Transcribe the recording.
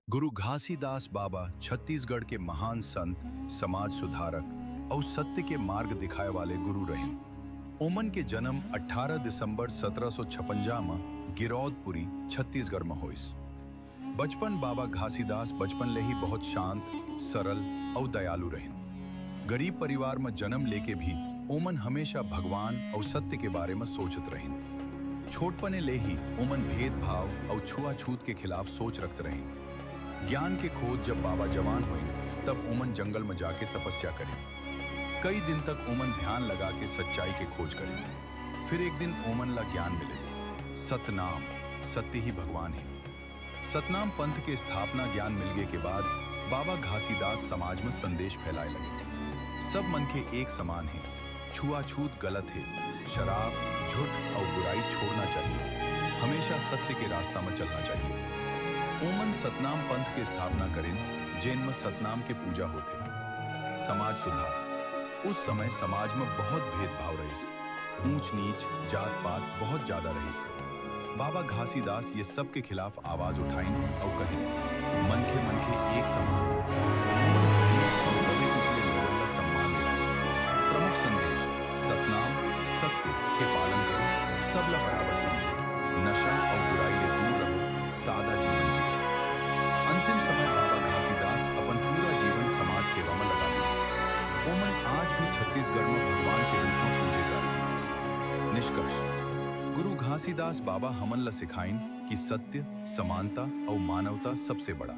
गुरु घासीदास बाबा छत्तीसगढ़ के महान संत, समाज सुधारक और सत्य के मार्ग दिखाए वाले गुरु रहे। ओमन के जन्म 18 दिसंबर 1756 में गिरौदपुरी छत्तीसगढ़ में होइस। बचपन बाबा घासीदास बचपन ले ही बहुत शांत, सरल और दयालु रहे। गरीब परिवार में जन्म लेके भी ओमन हमेशा भगवान और सत्य के बारे में सोचत रहे। छोटपने ले ही ओमन भेदभाव और छुआछूत के खिलाफ सोच रखते रहे। ज्ञान के खोज जब बाबा जवान हुए तब ओमन जंगल में जाके तपस्या करें। कई दिन तक ओमन ध्यान लगा के सच्चाई के खोज करें। फिर एक दिन ओमन ला ज्ञान मिले, सतनाम, सत्य ही भगवान है। सतनाम पंथ के स्थापना ज्ञान मिलने के बाद बाबा घासीदास समाज में संदेश फैलाए लगे। सब मन के एक समान है, छुआछूत गलत है, शराब, झूठ और बुराई छोड़ना चाहिए, हमेशा सत्य के रास्ता में चलना चाहिए। ओमन सतनाम पंथ के स्थापना करें, जैन में सतनाम के पूजा होते। समाज सुधार। उस समय समाज में बहुत भेदभाव रहे, ऊंच नीच, जात पात बहुत ज्यादा रहे। बाबा घासीदास ये सब के खिलाफ आवाज उठाइन और कहें, मन के एक समान। ओमन गरीब और दबे कुचले लोगों का सम्मान दिलाए। प्रमुख संदेश, सतनाम, सत्य के पालन करो, सबला बराबर समझो, नशा और बुराई ले दूर रहो, सादा जीवन जियो। अंतिम समय बाबा घासीदास अपन पूरा जीवन समाज सेवा में लगा दिया। ओमन आज भी छत्तीसगढ़ में भगवान के रूप में पूजे जाते हैं। निष्कर्ष, गुरु घासीदास बाबा हमन ला सिखाइन कि सत्य, समानता और मानवता सबसे बड़ा।